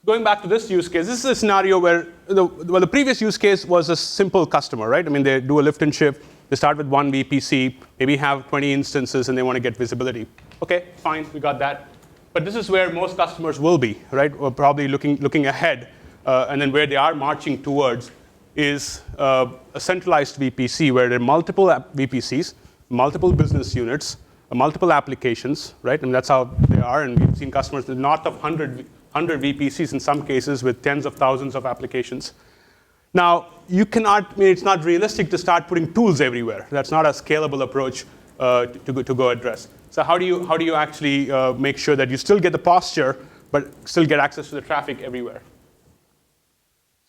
Going back to this use case, this is a scenario where the previous use case was a simple customer, right? I mean, they do a lift and shift. They start with one VPC, maybe have 20 instances, and they want to get visibility. OK, fine, we got that. But this is where most customers will be, right? Or probably looking ahead, and then where they are marching towards is a centralized VPC where there are multiple VPCs, multiple business units, multiple applications, right? And that's how they are. And we've seen customers with north of 100 VPCs in some cases with tens of thousands of applications. Now, you cannot, I mean, it's not realistic to start putting tools everywhere. That's not a scalable approach to go address. So how do you actually make sure that you still get the posture, but still get access to the traffic everywhere?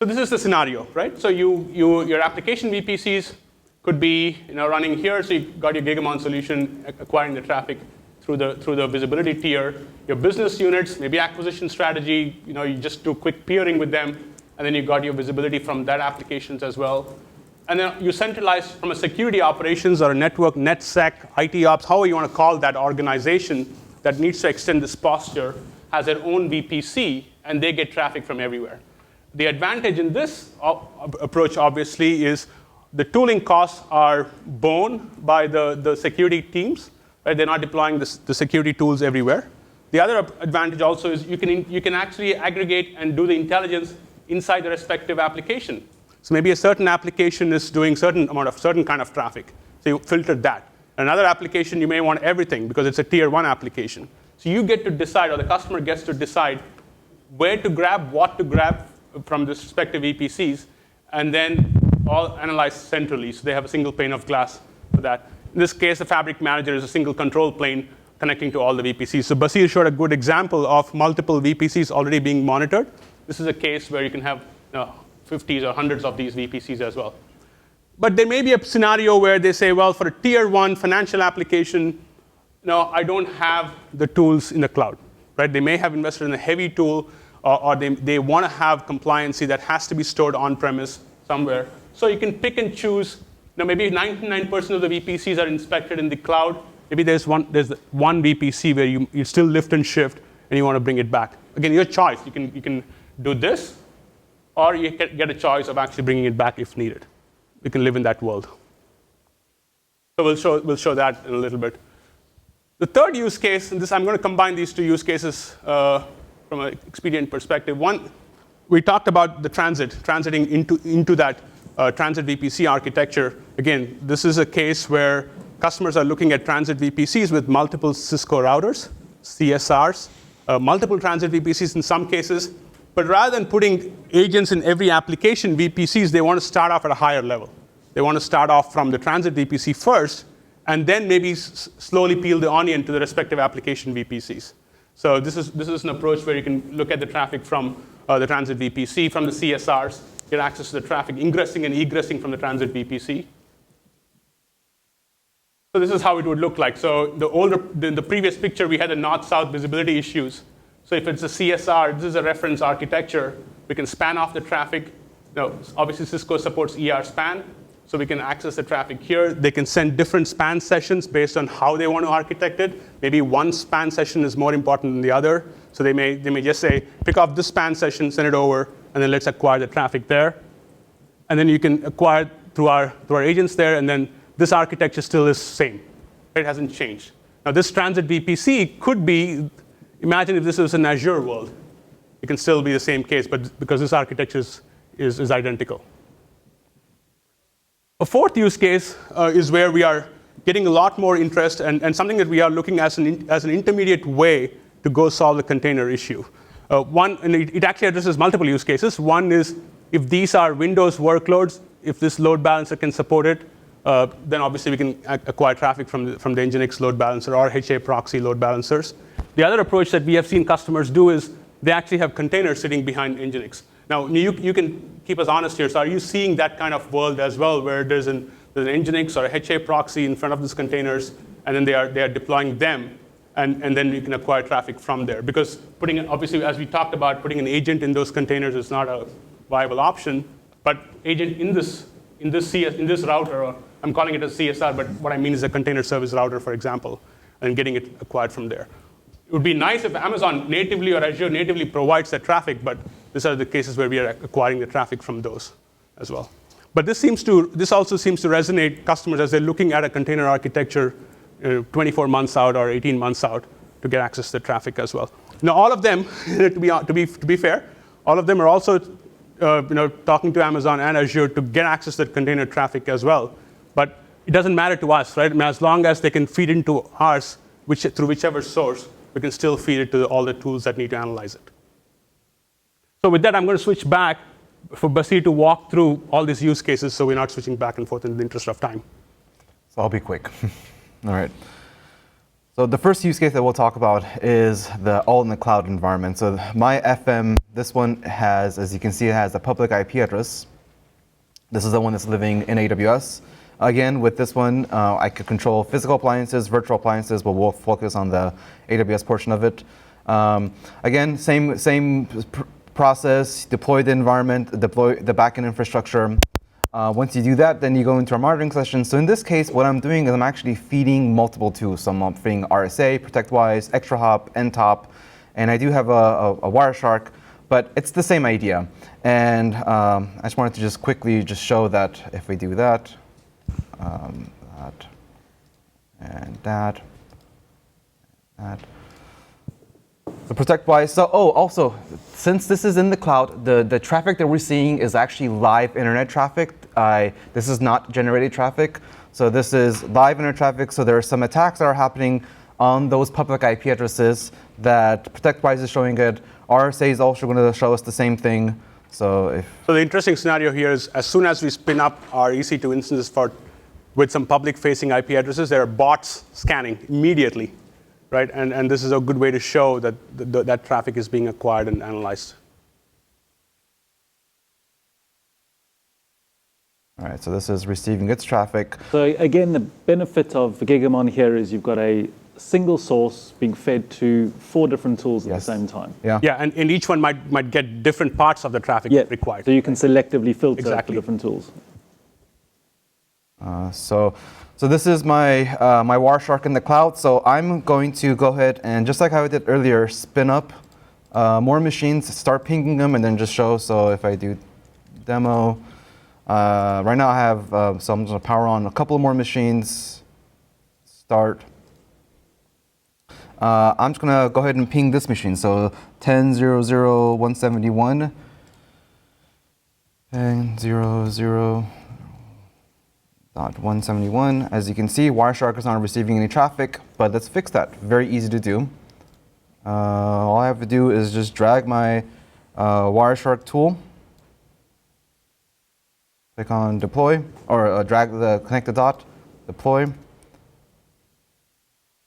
So this is the scenario, right? So your application VPCs could be running here. So you got your Gigamon solution acquiring the traffic through the visibility tier. Your business units, maybe acquisition strategy, you just do quick peering with them, and then you got your visibility from that applications as well. And then you centralize from a security operations or a network, NetSec, IT ops, however you want to call that organization that needs to extend this posture, has their own VPC, and they get traffic from everywhere. The advantage in this approach, obviously, is the tooling costs are borne by the security teams. Right? They're not deploying the security tools everywhere. The other advantage also is you can actually aggregate and do the intelligence inside the respective application. So maybe a certain application is doing certain kind of traffic. So you filter that. Another application, you may want everything because it's a tier 1 application. So you get to decide, or the customer gets to decide, where to grab, what to grab from the respective VPCs, and then all analyzed centrally. So they have a single pane of glass for that. In this case, the fabric manager is a single control plane connecting to all the VPCs. So Basir showed a good example of multiple VPCs already being monitored. This is a case where you can have 50s or hundreds of these VPCs as well. But there may be a scenario where they say, well, for a tier 1 financial application, I don't have the tools in the cloud. Right? They may have invested in a heavy tool, or they want to have compliancy that has to be stored on-premise somewhere. So you can pick and choose. Maybe 99% of the VPCs are inspected in the cloud. Maybe there's one VPC where you still lift and shift, and you want to bring it back. Again, your choice. You can do this, or you can get a choice of actually bringing it back if needed. You can live in that world. So we'll show that in a little bit. The third use case, and I'm going to combine these two use cases from an expedient perspective. One, we talked about the transiting into that transit VPC architecture. Again, this is a case where customers are looking at transit VPCs with multiple Cisco routers, CSRs, multiple transit VPCs in some cases. But rather than putting agents in every application VPCs, they want to start off at a higher level. They want to start off from the transit VPC first, and then maybe slowly peel the onion to the respective application VPCs. So this is an approach where you can look at the traffic from the transit VPC, from the CSRs, get access to the traffic, ingressing and egressing from the transit VPC. So this is how it would look like. So in the previous picture, we had the north-south visibility issues. So if it's a CSR, this is a reference architecture. We can span off the traffic. Obviously, Cisco supports ER span, so we can access the traffic here. They can send different span sessions based on how they want to architect it. Maybe one span session is more important than the other. So they may just say, pick up this span session, send it over, and then let's acquire the traffic there. And then you can acquire through our agents there, and then this architecture still is the same. It hasn't changed. Now, this transit VPC could be, imagine if this was an Azure world. It can still be the same case, but because this architecture is identical. A fourth use case is where we are getting a lot more interest and something that we are looking as an intermediate way to go solve the container issue. And it actually addresses multiple use cases. One is if these are Windows workloads, if this load balancer can support it, then obviously we can acquire traffic from the Nginx load balancer or HA proxy load balancers. The other approach that we have seen customers do is they actually have containers sitting behind Nginx. Now, you can keep us honest here. So are you seeing that kind of world as well, where there's an Nginx or a HA proxy in front of these containers, and then they are deploying them, and then you can acquire traffic from there? Because obviously, as we talked about, putting an agent in those containers is not a viable option. But agent in this router, or I'm calling it a CSR, but what I mean is a container service router, for example, and getting it acquired from there. It would be nice if Amazon natively or Azure natively provides that traffic, but these are the cases where we are acquiring the traffic from those as well. But this also seems to resonate customers as they're looking at a container architecture 24 months out or 18 months out to get access to the traffic as well. Now, all of them, to be fair, all of them are also talking to Amazon and Azure to get access to the container traffic as well. But it doesn't matter to us, right? I mean, as long as they can feed into ours, through whichever source, we can still feed it to all the tools that need to analyze it. So with that, I'm going to switch back for Basir to walk through all these use cases so we're not switching back and forth in the interest of time. So I'll be quick. All right. So the first use case that we'll talk about is the all-in-the-cloud environment. So my FM, this one has, as you can see, it has a public IP address. This is the one that's living in AWS. Again, with this one, I could control physical appliances, virtual appliances, but we'll focus on the AWS portion of it. Again, same process, deploy the environment, deploy the backend infrastructure. Once you do that, then you go into our monitoring session. So in this case, what I'm doing is I'm actually feeding multiple tools. So I'm feeding RSA, ProtectWise, ExtraHop, NTOP, and I do have a Wireshark, but it's the same idea. And I just wanted to just quickly just show that if we do that, that. So ProtectWise, so also, since this is in the cloud, the traffic that we're seeing is actually live internet traffic. This is not generated traffic. So this is live internet traffic. So there are some attacks that are happening on those public IP addresses that ProtectWise is showing it. RSA is also going to show us the same thing. So the interesting scenario here is as soon as we spin up our EC2 instances with some public-facing IP addresses, there are bots scanning immediately. Right, and this is a good way to show that that traffic is being acquired and analyzed. All right, so this is receiving its traffic. So again, the benefit of Gigamon here is you've got a single source being fed to 4 different tools at the same time. Yeah, and each one might get different parts of the traffic required. So you can selectively filter for different tools. So this is my my Wireshark in the cloud. So I'm going to go ahead and, just like how I did earlier, spin up more machines, start pinging them, and then just show. So if I do demo, right now I have, so I'm going to power on a couple more machines, start. I'm just going to go ahead and ping this machine. So 10.0.0.171, 10.0.0.171. As you can see, Wireshark is not receiving any traffic, but let's fix that. Very easy to do. All I have to do is just drag my Wireshark tool, click on deploy, or drag the connect the dot, deploy,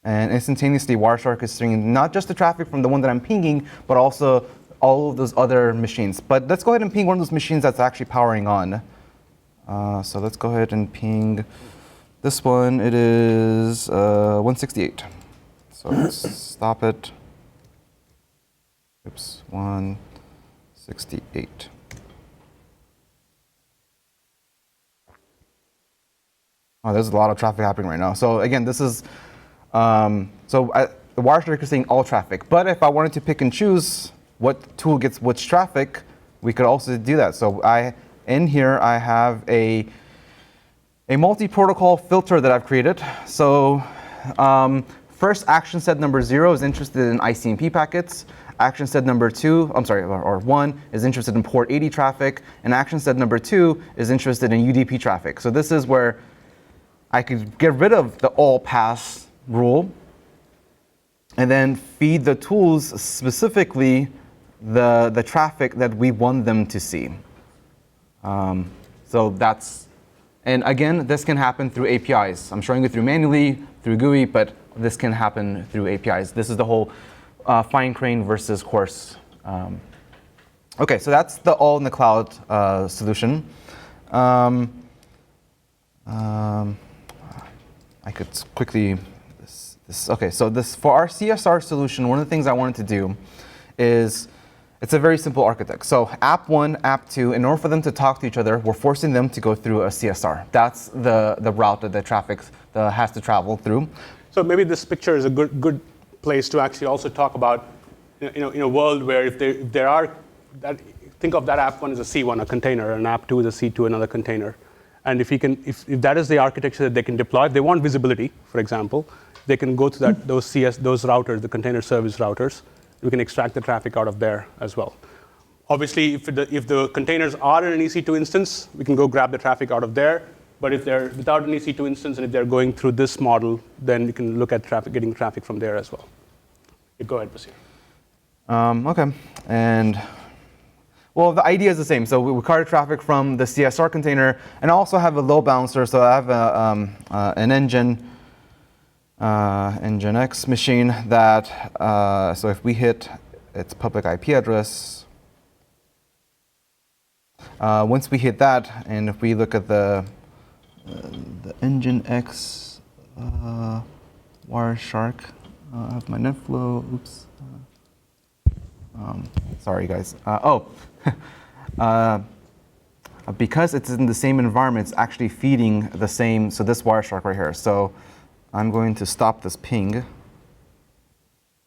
and instantaneously Wireshark is seeing not just the traffic from the one that I'm pinging, but also all of those other machines. But let's go ahead and ping one of those machines that's actually powering on. So let's go ahead and ping this one. It is 168. So let's stop it. Oops, 168. Oh, there's a lot of traffic happening right now. So again, this is, the Wireshark is seeing all traffic. But if I wanted to pick and choose what tool gets which traffic, we could also do that. So in here, I have a multi-protocol filter that I've created. So first, action set number 0 is interested in ICMP packets. Action set number 2, or 1 is interested in port 80 traffic. And action set number 2 is interested in UDP traffic. So this is where I could get rid of the all pass rule and then feed the tools specifically the traffic that we want them to see. So that's, and again, this can happen through APIs. I'm showing it through manually, through GUI, but this can happen through APIs. This is the whole fine grain versus coarse. Okay, so that's the all in the cloud solution. I could quickly, okay, so for our CSR solution, one of the things I wanted to do is, it's a very simple architect. So app 1, app 2, in order for them to talk to each other, we're forcing them to go through a CSR. That's the route that the traffic has to travel through. So maybe this picture is a good place to actually also talk about, in a world where if there are, think of that app one as a C1, a container, and app two is a C2, another container. And if that is the architecture that they can deploy, if they want visibility, for example, they can go to those routers, the container service routers. We can extract the traffic out of there as well. Obviously, if the containers are in an EC2 instance, we can go grab the traffic out of there. But if they're without an EC2 instance and if they're going through this model, then we can look at getting traffic from there as well. Go ahead, Basir. OK. And well, the idea is the same. So we cart traffic from the CSR container, and I also have a load balancer. So I have an engine X machine that, so if we hit its public IP address, once we hit that, and if we look at the engine X Wireshark, I have my NetFlow. Oops. Sorry, guys. Because it's in the same environment, it's actually feeding the same. So this Wireshark right here. So I'm going to stop this ping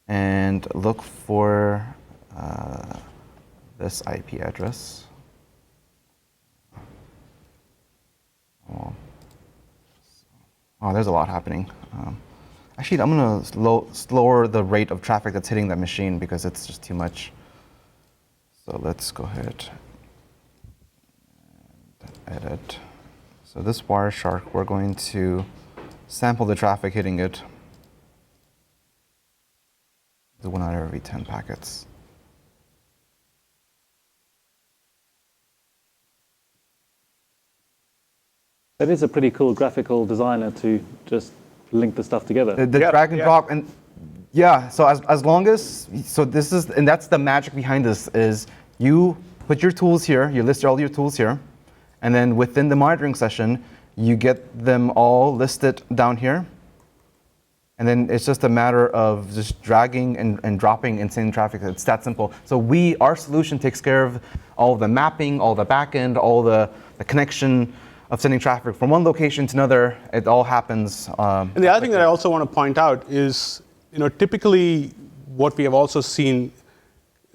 and look for this IP address. Oh, there's a lot happening. Actually, I'm going to slower the rate of traffic that's hitting that machine because it's just too much. So let's go ahead and edit. So this Wireshark, we're going to sample the traffic hitting it. The 1 out of every 10 packets. That is a pretty cool graphical designer to just link the stuff together. The drag and drop, and yeah. So as long as this is, and that's the magic behind this is you put your tools here, you list all your tools here, and then within the monitoring session, you get them all listed down here. And then it's just a matter of just dragging and dropping and sending traffic. It's that simple. So our solution takes care of all the mapping, all the backend, all the connection of sending traffic from one location to another. It all happens. And the other thing that I also want to point out is, typically what we have also seen.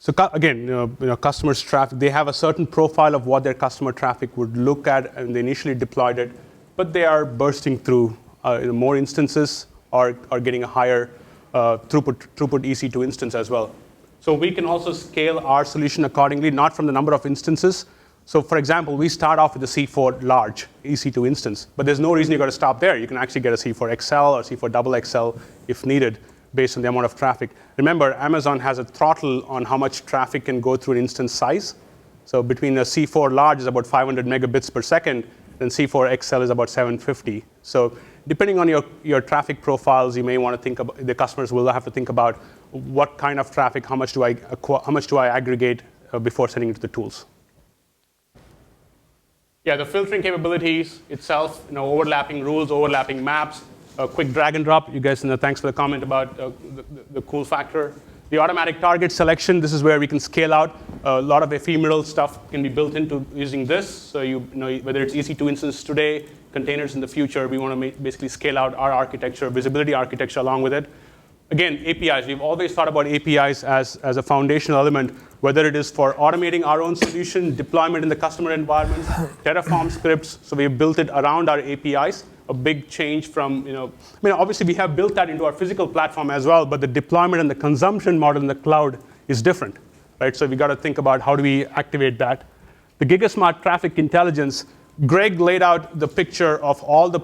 So again, customers' traffic, they have a certain profile of what their customer traffic would look at, and they initially deployed it, but they are bursting through more instances or getting a higher throughput EC2 instance as well. So we can also scale our solution accordingly, not from the number of instances. So for example, we start off with a C4 large EC2 instance, but there's no reason you got to stop there. You can actually get a C4 XL or C4 double XL if needed, based on the amount of traffic. Remember, Amazon has a throttle on how much traffic can go through an instance size. So between a C4 large is about 500 megabits per second, and C4 XL is about 750. So depending on your traffic profiles, you may want to think about, the customers will have to think about what kind of traffic, how much do I aggregate before sending it to the tools. Yeah, the filtering capabilities itself, overlapping rules, overlapping maps, a quick drag and drop. You guys, thanks for the comment about the cool factor. The automatic target selection, this is where we can scale out. A lot of ephemeral stuff can be built into using this. So whether it's EC2 instances today, containers in the future, we want to basically scale out our architecture, visibility architecture along with it. Again, APIs. We've always thought about APIs as a foundational element, whether it is for automating our own solution, deployment in the customer environment, Terraform scripts. So we've built it around our APIs. A big change from, obviously we have built that into our physical platform as well, but the deployment and the consumption model in the cloud is different, right? So we got to think about how do we activate that. The GigaSmart Traffic Intelligence, Greg laid out the picture of all the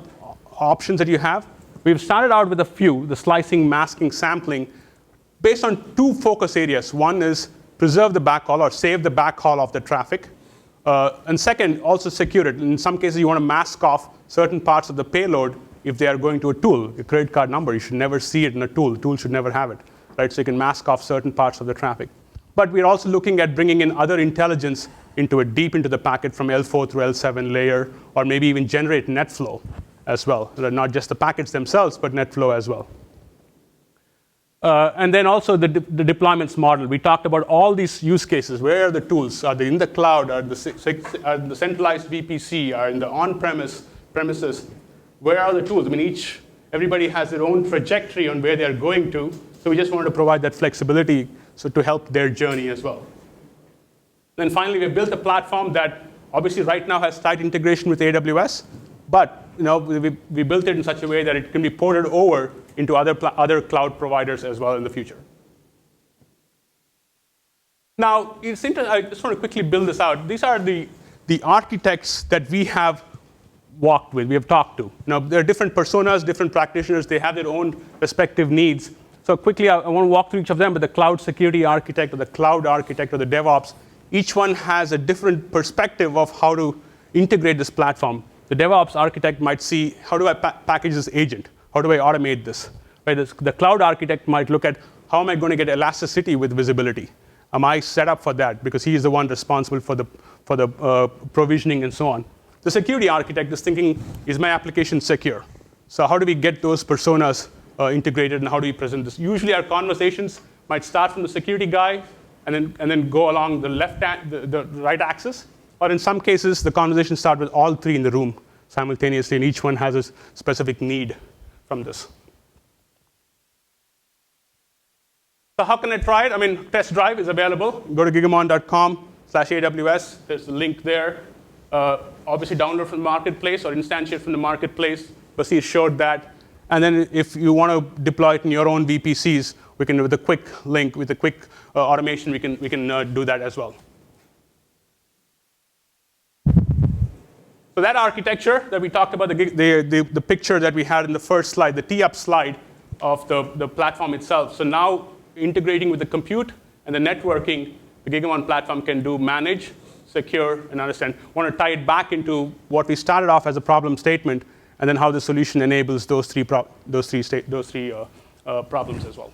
options that you have. We've started out with a few, the slicing, masking, sampling, based on two focus areas. One is preserve the backhaul or save the backhaul of the traffic. And second, also secure it. In some cases, you want to mask off certain parts of the payload if they are going to a tool. Your credit card number, you should never see it in a tool. The tool should never have it, right? So you can mask off certain parts of the traffic. But we're also looking at bringing in other intelligence deep into the packet from L4 through L7 layer, or maybe even generate NetFlow as well. Not just the packets themselves, but NetFlow as well. And then also the deployments model. We talked about all these use cases. Where are the tools? Are they in the cloud? Are the centralized VPC? Are in the on-premises? Where are the tools? I mean, Everybody has their own trajectory on where they're going to, so we just wanted to provide that flexibility so to help their journey as well. Then finally, we built a platform that obviously right now has tight integration with AWS, but we built it in such a way that it can be ported over into other cloud providers as well in the future. Now, it's interesting, I just want to quickly build this out. These are the architects that we have walked with, we have talked to. Now, there are different personas, different practitioners. They have their own respective needs. So quickly, I want to walk through each of them, but the cloud security architect or the cloud architect or the DevOps, each one has a different perspective of how to integrate this platform. The DevOps architect might see, how do I package this agent? How do I automate this? Right? The cloud architect might look at, how am I going to get elasticity with visibility? Am I set up for that? Because he is the one responsible for the provisioning and so on. The security architect is thinking, is my application secure? So how do we get those personas integrated, and how do we present this? Usually our conversations might start from the security guy and then go along the right axis. Or in some cases, the conversations start with all three in the room simultaneously, and each one has a specific need from this. So how can I try it? I mean, test drive is available. Go to gigamon.com/AWS. There's a link there. Obviously, download from the marketplace or instantiate from the marketplace. Basir showed that. And then if you want to deploy it in your own VPCs, we can, with a quick link, with a quick automation, we can do that as well. So that architecture that we talked about, the picture that we had in the first slide, the tee-up slide of the platform itself. So now integrating with the compute and the networking, the Gigamon platform can do manage, secure, and understand. I want to tie it back into what we started off as a problem statement, and then how the solution enables those three problems as well.